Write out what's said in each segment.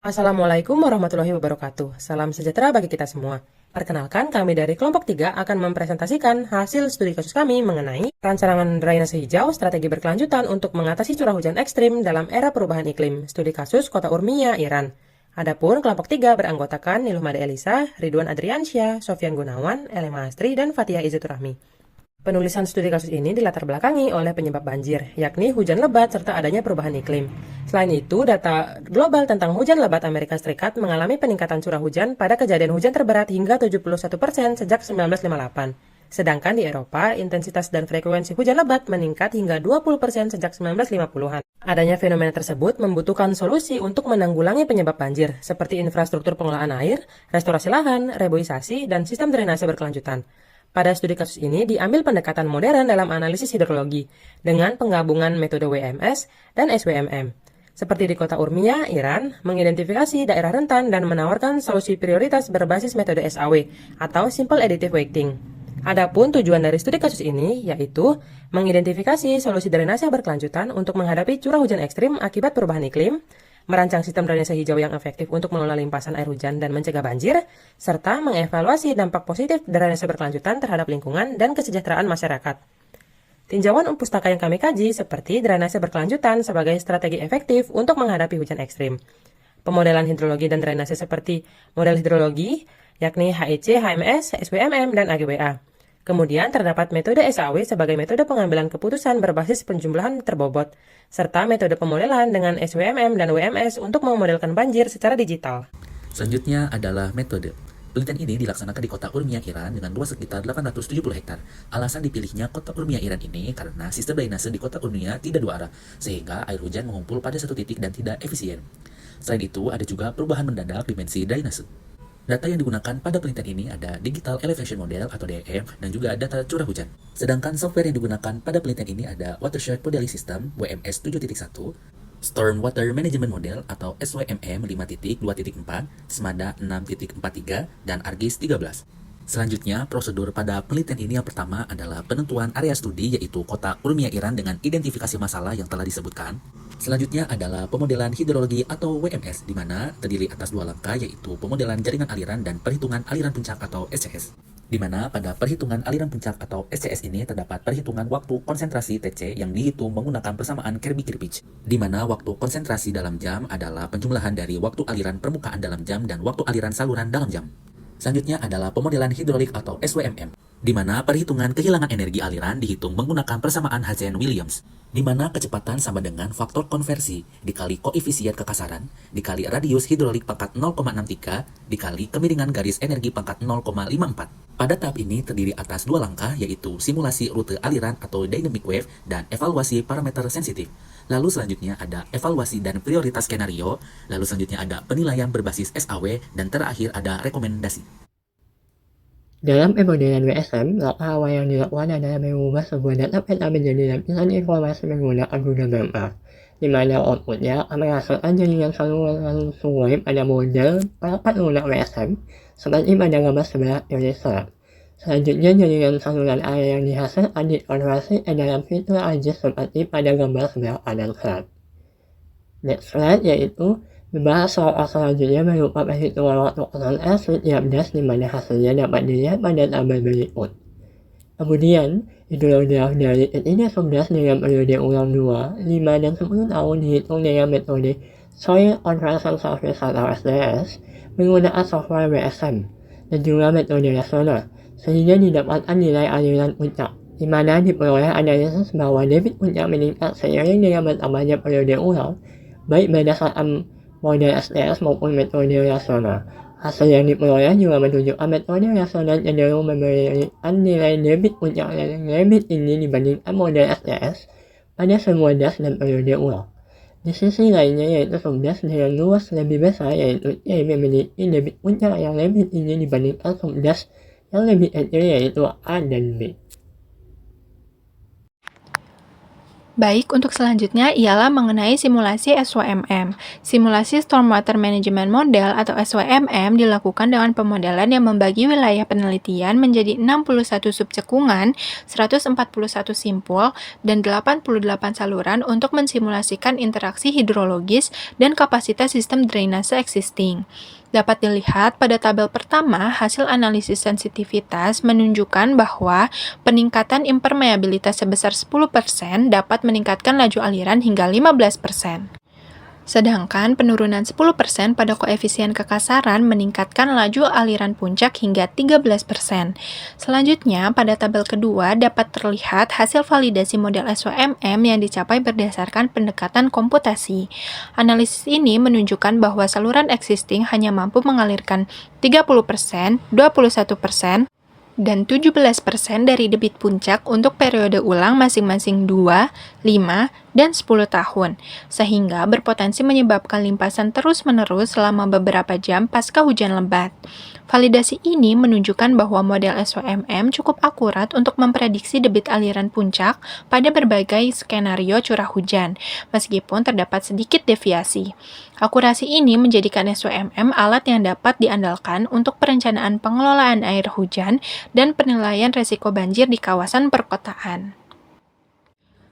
Assalamualaikum warahmatullahi wabarakatuh. Salam sejahtera bagi kita semua. Perkenalkan, kami dari kelompok 3 akan mempresentasikan hasil studi kasus kami mengenai rancangan drainase hijau strategi berkelanjutan untuk mengatasi curah hujan ekstrim dalam era perubahan iklim. Studi kasus Kota Urmia, Iran. Adapun kelompok 3 beranggotakan Niluh Made Elisa, Ridwan Adriansyah, Sofyan Gunawan, Elema Astri, dan Fathia Izzatur Rahmi. Penulisan studi kasus ini dilatar belakangi oleh penyebab banjir, yakni hujan lebat serta adanya perubahan iklim. Selain itu, data global tentang hujan lebat Amerika Serikat mengalami peningkatan curah hujan pada kejadian hujan terberat hingga 71% sejak 1958. Sedangkan di Eropa, intensitas dan frekuensi hujan lebat meningkat hingga 20% sejak 1950-an. Adanya fenomena tersebut membutuhkan solusi untuk menanggulangi penyebab banjir, seperti infrastruktur pengolahan air, restorasi lahan, reboisasi, dan sistem drainase berkelanjutan. Pada studi kasus ini diambil pendekatan modern dalam analisis hidrologi dengan penggabungan metode WMS dan SWMM. Seperti di kota Urmia, Iran, mengidentifikasi daerah rentan dan menawarkan solusi prioritas berbasis metode SAW atau Simple Additive Weighting. Adapun tujuan dari studi kasus ini yaitu mengidentifikasi solusi drainase berkelanjutan untuk menghadapi curah hujan ekstrim akibat perubahan iklim, merancang sistem drainase hijau yang efektif untuk mengelola limpasan air hujan dan mencegah banjir, serta mengevaluasi dampak positif drainase berkelanjutan terhadap lingkungan dan kesejahteraan masyarakat. Tinjauan pustaka yang kami kaji seperti drainase berkelanjutan sebagai strategi efektif untuk menghadapi hujan ekstrim. Pemodelan hidrologi dan drainase seperti model hidrologi, yakni HEC, HMS, SWMM, dan AGWA. Kemudian terdapat metode SAW sebagai metode pengambilan keputusan berbasis penjumlahan terbobot, serta metode pemodelan dengan SWMM dan WMS untuk memodelkan banjir secara digital. Selanjutnya adalah metode. Penelitian ini dilaksanakan di kota Urmia, Iran dengan luas sekitar 870 hektar. Alasan dipilihnya kota Urmia, Iran ini karena sistem drainase di kota Urmia tidak dua arah, sehingga air hujan mengumpul pada satu titik dan tidak efisien. Selain itu, ada juga perubahan mendadak dimensi drainase. Data yang digunakan pada penelitian ini ada Digital Elevation Model atau DEM dan juga data curah hujan. Sedangkan software yang digunakan pada penelitian ini ada Watershed Modeling System WMS 7.1, Storm Water Management Model atau SWMM 5.2.4, SMADA 6.43, dan ARGIS 13. Selanjutnya, prosedur pada penelitian ini yang pertama adalah penentuan area studi yaitu kota Urmia, Iran dengan identifikasi masalah yang telah disebutkan. Selanjutnya adalah pemodelan hidrologi atau WMS di mana terdiri atas dua langkah yaitu pemodelan jaringan aliran dan perhitungan aliran puncak atau SCS. Di mana pada perhitungan aliran puncak atau SCS ini terdapat perhitungan waktu konsentrasi TC yang dihitung menggunakan persamaan Kirby-Kirpich, di mana waktu konsentrasi dalam jam adalah penjumlahan dari waktu aliran permukaan dalam jam dan waktu aliran saluran dalam jam. Selanjutnya adalah pemodelan hidrolik atau SWMM, di mana perhitungan kehilangan energi aliran dihitung menggunakan persamaan Hazen-Williams, di mana kecepatan sama dengan faktor konversi dikali koefisien kekasaran dikali radius hidrolik pangkat 0,63 dikali kemiringan garis energi pangkat 0,54. Pada tahap ini terdiri atas dua langkah yaitu simulasi rute aliran atau dynamic wave dan evaluasi parameter sensitif. Lalu selanjutnya ada evaluasi dan prioritas skenario, lalu selanjutnya ada penilaian berbasis SAW, dan terakhir ada rekomendasi. Dalam pemodelan WSM, langkah awal yang dilakukan adalah mengubah sebuah data peta menjadi lapisan informasi menggunakan Google Gamma, di mana outputnya akan menghasilkan jaringan saluran sungai pada model perangkat lunak WSM, seperti pada gambar sebelah kiri slide. Selanjutnya, jaringan saluran air yang dihasilkan dikonversi ke dalam fitur ARGIS seperti pada gambar sebelah kanan slide. Next slide yaitu membahas soal selanjutnya berupa perhitungan waktu kotoran air setiap das di mana hasilnya dapat dilihat pada tabel berikut. Kemudian, hidrograf dari ketiga subdas dengan periode ulang 2, 5, dan 10 tahun dihitung dengan metode Soil Conversion Service atau SDS menggunakan software WSM dan juga metode rasional, sehingga didapatkan nilai aliran puncak, di mana diperoleh analisis bahwa debit puncak meningkat seiring dengan bertambahnya periode ulang, baik berdasarkan model SDS maupun metode rasional. Hasil yang diperoleh juga menunjukkan metode rasional cenderung memberikan nilai debit puncak yang lebih tinggi dibandingkan model SDS pada semua das dan periode ulang. Di sisi lainnya yaitu subdas dengan luas lebih besar yaitu C memiliki debit puncak yang lebih tinggi dibandingkan subdas yang lebih kecil yaitu A dan B. Baik, untuk selanjutnya ialah mengenai simulasi SWMM. Simulasi Stormwater Management Model atau SWMM dilakukan dengan pemodelan yang membagi wilayah penelitian menjadi 61 subcekungan, 141 simpul, dan 88 saluran untuk mensimulasikan interaksi hidrologis dan kapasitas sistem drainase existing. Dapat dilihat pada tabel pertama, hasil analisis sensitivitas menunjukkan bahwa peningkatan impermeabilitas sebesar 10% dapat meningkatkan laju aliran hingga 15%. Sedangkan penurunan 10% pada koefisien kekasaran meningkatkan laju aliran puncak hingga 13%. Selanjutnya, pada tabel kedua dapat terlihat hasil validasi model SWMM yang dicapai berdasarkan pendekatan komputasi. Analisis ini menunjukkan bahwa saluran existing hanya mampu mengalirkan 30%, 21%, dan 17% dari debit puncak untuk periode ulang masing-masing 2, 5, dan 10 tahun, sehingga berpotensi menyebabkan limpasan terus-menerus selama beberapa jam pasca hujan lebat. Validasi ini menunjukkan bahwa model SWMM cukup akurat untuk memprediksi debit aliran puncak pada berbagai skenario curah hujan, meskipun terdapat sedikit deviasi. Akurasi ini menjadikan SWMM alat yang dapat diandalkan untuk perencanaan pengelolaan air hujan dan penilaian risiko banjir di kawasan perkotaan.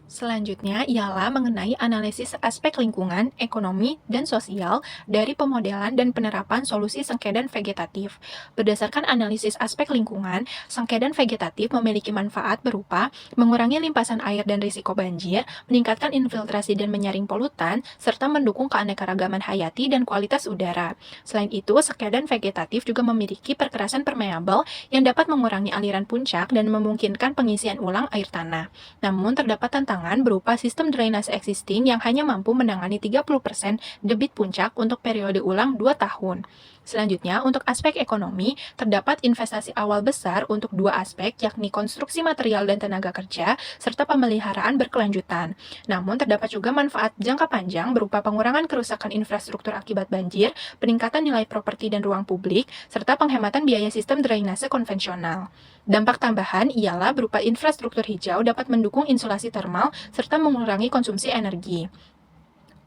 Selanjutnya ialah mengenai analisis aspek lingkungan, ekonomi, dan sosial dari pemodelan dan penerapan solusi sengkedan vegetatif. Berdasarkan analisis aspek lingkungan, sengkedan vegetatif memiliki manfaat berupa mengurangi limpasan air dan risiko banjir, meningkatkan infiltrasi dan menyaring polutan, serta mendukung keanekaragaman hayati dan kualitas udara. Selain itu, sengkedan vegetatif juga memiliki perkerasan permeabel yang dapat mengurangi aliran puncak dan memungkinkan pengisian ulang air tanah. Namun, terdapat tantangan berupa sistem drainase existing yang hanya mampu menangani 30% debit puncak untuk periode ulang 2 tahun. Selanjutnya, untuk aspek ekonomi, terdapat investasi awal besar untuk dua aspek, yakni konstruksi material dan tenaga kerja, serta pemeliharaan berkelanjutan. Namun, terdapat juga manfaat jangka panjang berupa pengurangan kerusakan infrastruktur akibat banjir, peningkatan nilai properti dan ruang publik, serta penghematan biaya sistem drainase konvensional. Dampak tambahan ialah berupa infrastruktur hijau dapat mendukung insulasi termal serta mengurangi konsumsi energi.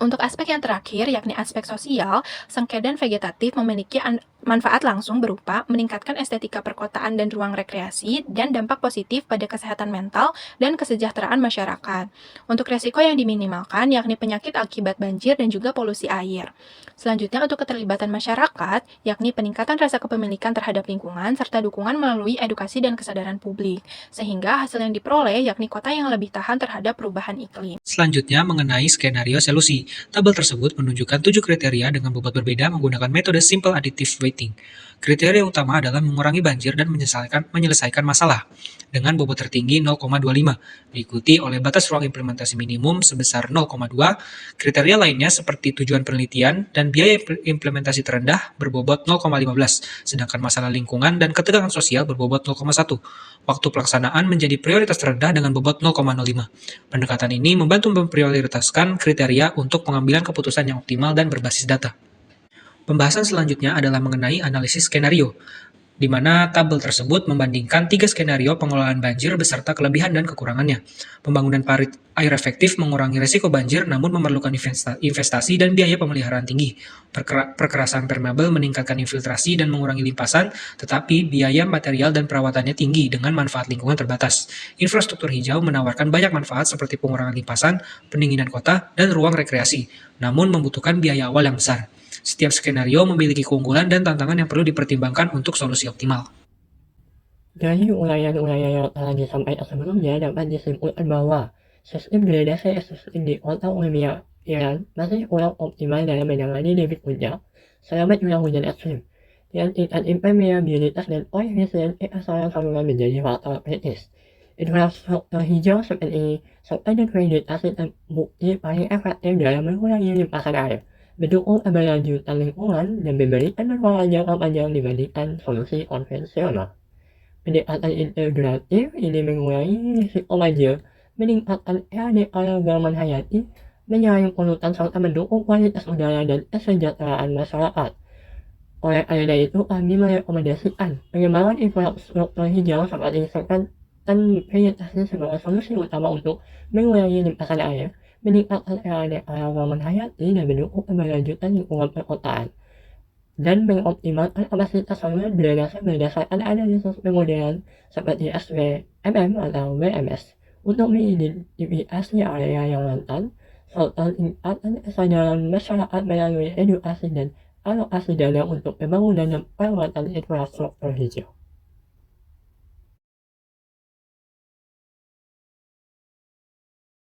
Untuk aspek yang terakhir, yakni aspek sosial, sengkedan vegetatif memiliki manfaat langsung berupa meningkatkan estetika perkotaan dan ruang rekreasi dan dampak positif pada kesehatan mental dan kesejahteraan masyarakat. Untuk resiko yang diminimalkan, yakni penyakit akibat banjir dan juga polusi air. Selanjutnya, untuk keterlibatan masyarakat, yakni peningkatan rasa kepemilikan terhadap lingkungan serta dukungan melalui edukasi dan kesadaran publik, sehingga hasil yang diperoleh yakni kota yang lebih tahan terhadap perubahan iklim. Selanjutnya, mengenai skenario solusi. Tabel tersebut menunjukkan 7 kriteria dengan bobot berbeda menggunakan metode Simple Additive Weighting. Kriteria utama adalah mengurangi banjir dan menyelesaikan masalah dengan bobot tertinggi 0,25, diikuti oleh batas ruang implementasi minimum sebesar 0,2. Kriteria lainnya seperti tujuan penelitian dan biaya implementasi terendah berbobot 0,15, sedangkan masalah lingkungan dan ketegangan sosial berbobot 0,1. Waktu pelaksanaan menjadi prioritas terendah dengan bobot 0,05. Pendekatan ini membantu memprioritaskan kriteria untuk pengambilan keputusan yang optimal dan berbasis data. Pembahasan selanjutnya adalah mengenai analisis skenario, di mana tabel tersebut membandingkan 3 skenario pengelolaan banjir beserta kelebihan dan kekurangannya. Pembangunan parit air efektif mengurangi risiko banjir namun memerlukan investasi dan biaya pemeliharaan tinggi. Perkerasan permeabel meningkatkan infiltrasi dan mengurangi limpasan, tetapi biaya material dan perawatannya tinggi dengan manfaat lingkungan terbatas. Infrastruktur hijau menawarkan banyak manfaat seperti pengurangan limpasan, pendinginan kota, dan ruang rekreasi, namun membutuhkan biaya awal yang besar. Setiap skenario memiliki keunggulan dan tantangan yang perlu dipertimbangkan untuk solusi optimal. Dari uraian-uraian yang telah disampaikan sebelumnya dapat disimpulkan bahwa sistem drainase existing di kota Urmia, Iran masih kurang optimal dalam menangani debit puncak selama curah hujan ekstrim, dan tingkat impermeabilitas dan koefisiensi asalan saluran menjadi faktor kritis. Infrastruktur hijau seperti sengkedan vegetasi terbukti paling efektif dalam mengurangi limpasan air, mendukung keberlanjutan lingkungan, dan memberikan manfaat jangka panjang dibandingkan solusi konvensional. Pendekatan integratif ini mengurangi risiko banjir, meningkatkan keanekaragaman hayati, menyaring polutan serta mendukung kualitas udara dan kesejahteraan masyarakat. Oleh karena itu, kami merekomendasikan pengembangan infrastruktur hijau seperti dan vegetasi sebagai solusi utama untuk mengurangi limpasan air, meningkatkan keragaman hayati dan mendukung keberlanjutan lingkungan perkotaan, dan mengoptimalkan kapasitas saluran drainase berdasarkan analisis pemodelan seperti SWMM atau WMS untuk mengidentifikasi area yang rentan, serta tingkatkan kesadaran masyarakat melalui edukasi dan alokasi dana untuk pembangunan dan perawatan infrastruktur hijau.